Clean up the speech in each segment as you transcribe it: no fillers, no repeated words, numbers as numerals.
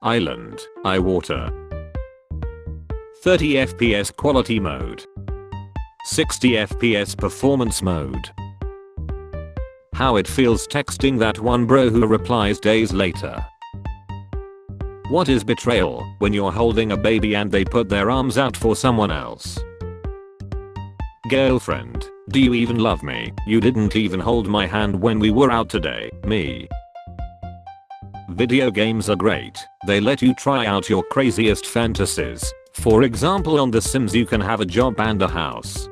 Island, I water. 30 FPS quality mode. 60 FPS performance mode. How it feels texting that one bro who replies days later. What is betrayal when you're holding a baby and they put their arms out for someone else? Girlfriend, do you even love me? You didn't even hold my hand when we were out today. Me. Video games are great. They let you try out your craziest fantasies. For example, on The Sims you can have a job and a house.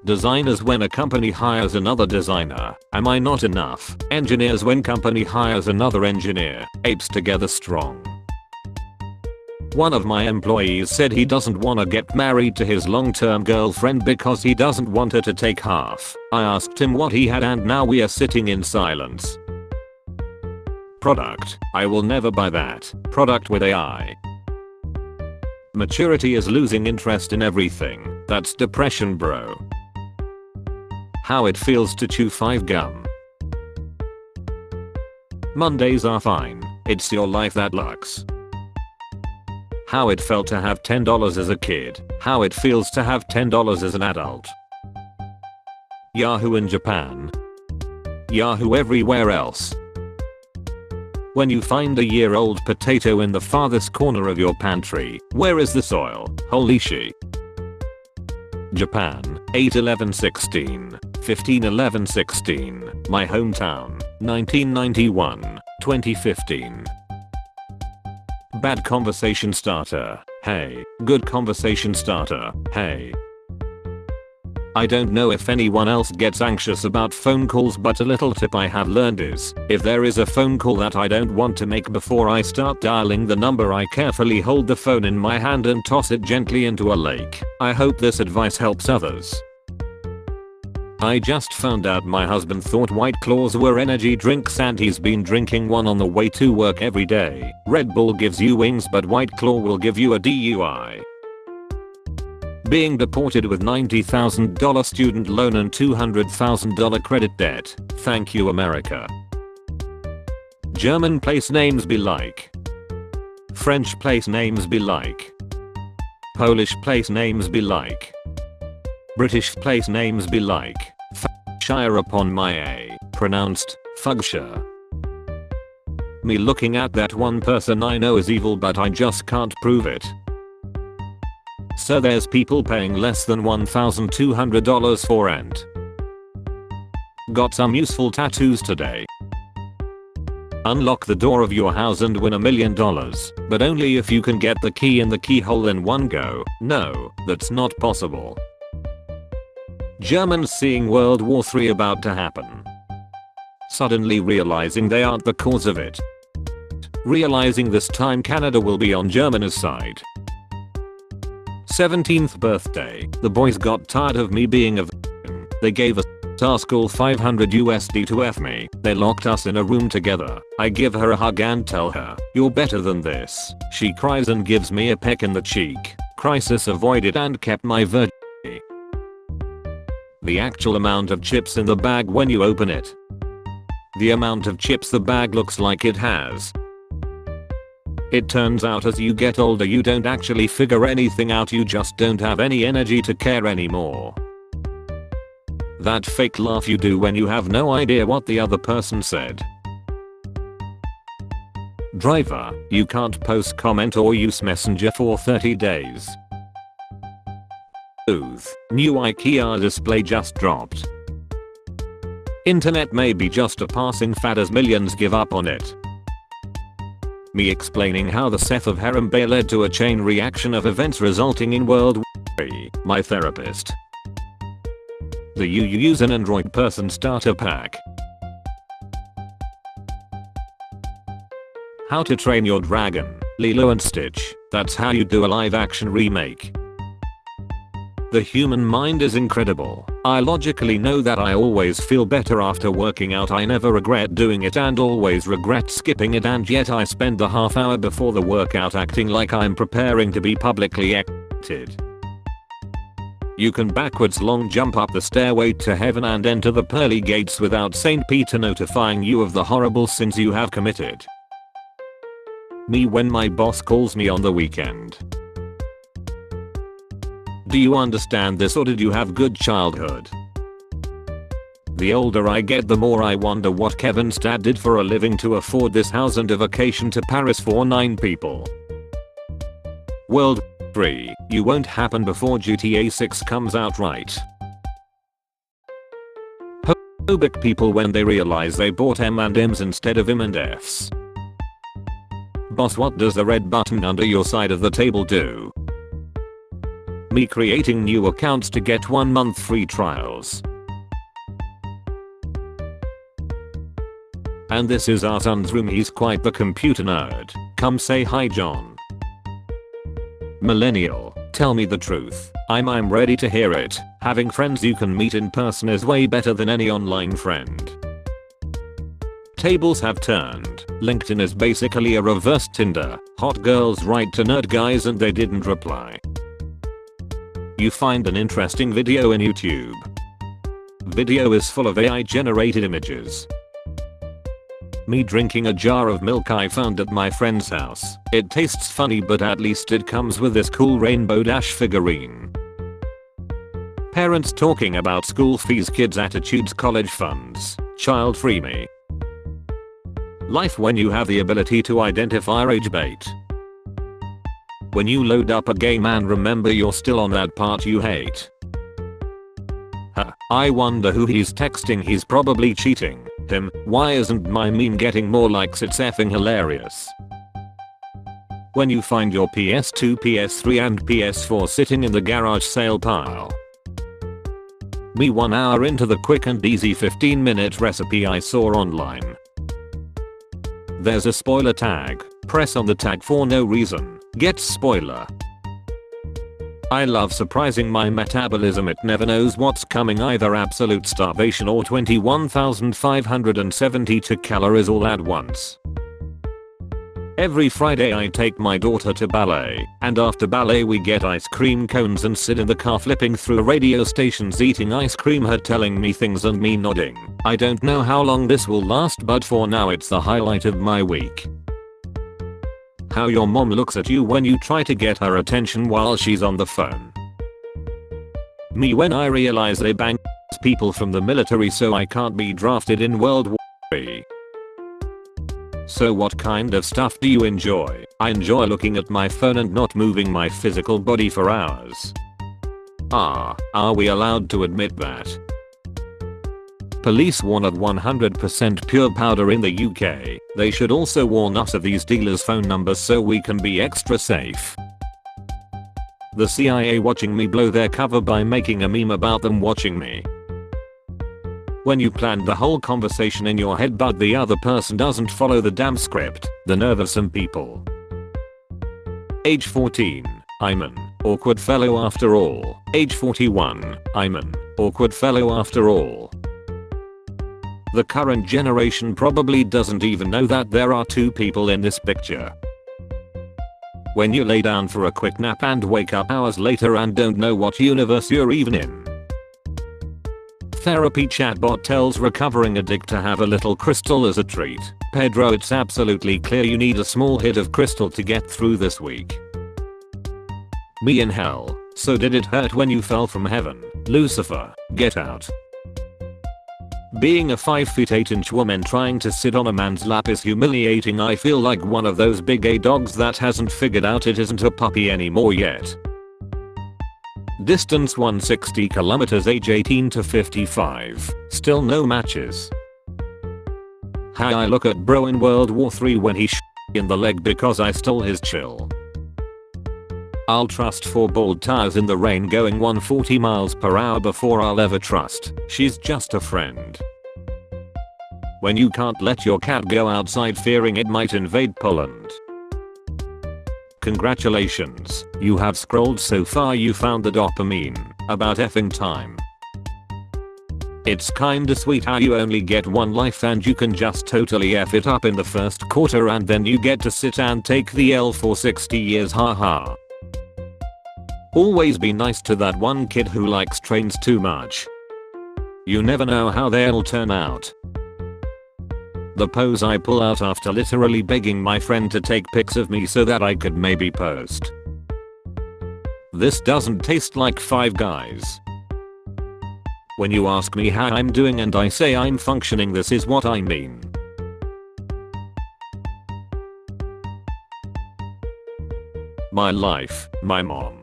Designers when a company hires another designer. Am I not enough? Engineers when company hires another engineer. Apes together strong. One of my employees said he doesn't wanna get married to his long-term girlfriend because he doesn't want her to take half. I asked him what he had and now we are sitting in silence. Product. I will never buy that. Product with AI. Maturity is losing interest in everything. That's depression, bro. How it feels to chew 5 gum. Mondays are fine. It's your life that looks. How it felt to have $10 as a kid. How it feels to have $10 as an adult. Yahoo in Japan. Yahoo everywhere else. When you find a year-old potato in the farthest corner of your pantry, where is the soil? Holy shit. Japan, 8/11/16, 15/11/16, my hometown, 1991, 2015. Bad conversation starter, hey. Good conversation starter, hey. I don't know if anyone else gets anxious about phone calls, but a little tip I have learned is, if there is a phone call that I don't want to make before I start dialing the number, I carefully hold the phone in my hand and toss it gently into a lake. I hope this advice helps others. I just found out my husband thought White Claws were energy drinks and he's been drinking one on the way to work every day. Red Bull gives you wings but White Claw will give you a DUI. Being deported with $90,000 student loan and $200,000 credit debt. Thank you, America. German place names be like. French place names be like. Polish place names be like. British place names be like. Shire upon my A. Pronounced Fugshire. Me looking at that one person I know is evil but I just can't prove it. So there's people paying less than $1,200 for rent. Got some useful tattoos today. Unlock the door of your house and win $1 million, but only if you can get the key in the keyhole in one go. No, that's not possible. Germans seeing World War III about to happen. Suddenly realizing they aren't the cause of it. Realizing this time Canada will be on Germany's side. 17th birthday, the boys got tired of me being a v***. They gave us our school $500 to F me. They locked us in a room together. I give her a hug and tell her, you're better than this. She cries and gives me a peck in the cheek. Crisis avoided and kept my virginity. The actual amount of chips in the bag when you open it. The amount of chips the bag looks like it has. It turns out as you get older you don't actually figure anything out, you just don't have any energy to care anymore. That fake laugh you do when you have no idea what the other person said. Driver, you can't post, comment or use Messenger for 30 days. Oof, new IKEA display just dropped. Internet may be just a passing fad as millions give up on it. Me explaining how the Seth of Harambe led to a chain reaction of events resulting in World War III. My therapist. The you use an Android person starter pack. How to Train Your Dragon, Lilo and Stitch. That's how you do a live action remake. The human mind is incredible. I logically know that I always feel better after working out. I never regret doing it and always regret skipping it, and yet I spend the half hour before the workout acting like I'm preparing to be publicly executed. You can backwards long jump up the stairway to heaven and enter the pearly gates without Saint Peter notifying you of the horrible sins you have committed. Me when my boss calls me on the weekend. Do you understand this, or did you have good childhood? The older I get, the more I wonder what Kevin's dad did for a living to afford this house and a vacation to Paris for 9 people. World 3, you won't happen before GTA 6 comes out, right? Homophobic people when they realize they bought M&Ms instead of M&Fs. Boss, what does the red button under your side of the table do? Me creating new accounts to get 1 month free trials. And this is our son's room, he's quite the computer nerd. Come say hi, John. Millennial, tell me the truth. I'm ready to hear it. Having friends you can meet in person is way better than any online friend. Tables have turned. LinkedIn is basically a reverse Tinder. Hot girls write to nerd guys and they didn't reply. You find an interesting video in YouTube. Video is full of AI generated images. Me drinking a jar of milk I found at my friend's house. It tastes funny, but at least it comes with this cool Rainbow Dash figurine. Parents talking about school fees, kids' attitudes, college funds. Child free me. Life when you have the ability to identify rage bait. When you load up a game and remember you're still on that part you hate. I wonder who he's texting, he's probably cheating. Him, why isn't my meme getting more likes? It's effing hilarious. When you find your PS2, PS3 and PS4 sitting in the garage sale pile. Me 1 hour into the quick and easy 15-minute recipe I saw online. There's a spoiler tag. Press on the tag for no reason. Get spoiler. I love surprising my metabolism, it never knows what's coming, either absolute starvation or 21,572 calories all at once. Every Friday I take my daughter to ballet, and after ballet we get ice cream cones and sit in the car flipping through radio stations eating ice cream, her telling me things and me nodding. I don't know how long this will last, but for now it's the highlight of my week. How your mom looks at you when you try to get her attention while she's on the phone. Me when I realize they bang people from the military so I can't be drafted in World War III. So what kind of stuff do you enjoy? I enjoy looking at my phone and not moving my physical body for hours. Are we allowed to admit that? Police warn of 100% pure powder in the UK. They should also warn us of these dealers' phone numbers so we can be extra safe. The CIA watching me blow their cover by making a meme about them watching me. When you planned the whole conversation in your head but the other person doesn't follow the damn script. The nerve of some people. Age 14. I'm an awkward fellow after all. Age 41. I'm an awkward fellow after all. The current generation probably doesn't even know that there are 2 people in this picture. When you lay down for a quick nap and wake up hours later and don't know what universe you're even in. Therapy chatbot tells recovering addict to have a little crystal as a treat. Pedro, it's absolutely clear you need a small hit of crystal to get through this week. Me in hell. So did it hurt when you fell from heaven? Lucifer, get out. Being a 5'8" woman trying to sit on a man's lap is humiliating. I feel like one of those big A dogs that hasn't figured out it isn't a puppy anymore yet. Distance 160 kilometers, age 18 to 55. Still no matches. How I look at bro in World War III when he in the leg because I stole his chill. I'll trust 4 bald tires in the rain going 140 miles per hour before I'll ever trust. She's just a friend. When you can't let your cat go outside fearing it might invade Poland. Congratulations, you have scrolled so far you found the dopamine. About effing time. It's kinda sweet how you only get 1 life and you can just totally F it up in the first quarter and then you get to sit and take the L for 60 years, haha. Always be nice to that one kid who likes trains too much. You never know how they'll turn out. The pose I pull out after literally begging my friend to take pics of me so that I could maybe post. This doesn't taste like Five Guys. When you ask me how I'm doing and I say I'm functioning, this is what I mean. My life, my mom.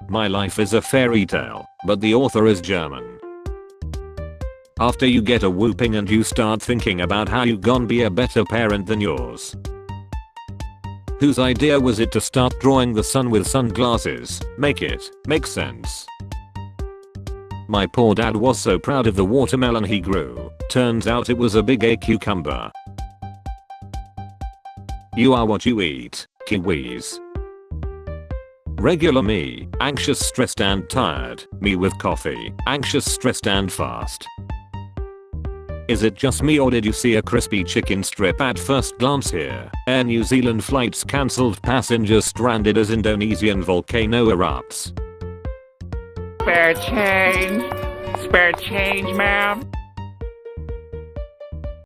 My life is a fairy tale, but the author is German. After you get a whooping and you start thinking about how you gon' be a better parent than yours. Whose idea was it to start drawing the sun with sunglasses? Make sense. My poor dad was so proud of the watermelon he grew. Turns out it was a big A cucumber. You are what you eat, kiwis. Regular me, anxious, stressed and tired. Me with coffee, anxious, stressed and fast. Is it just me or did you see a crispy chicken strip at first glance here? Air New Zealand flights cancelled, passengers stranded as Indonesian volcano erupts. Spare change, ma'am.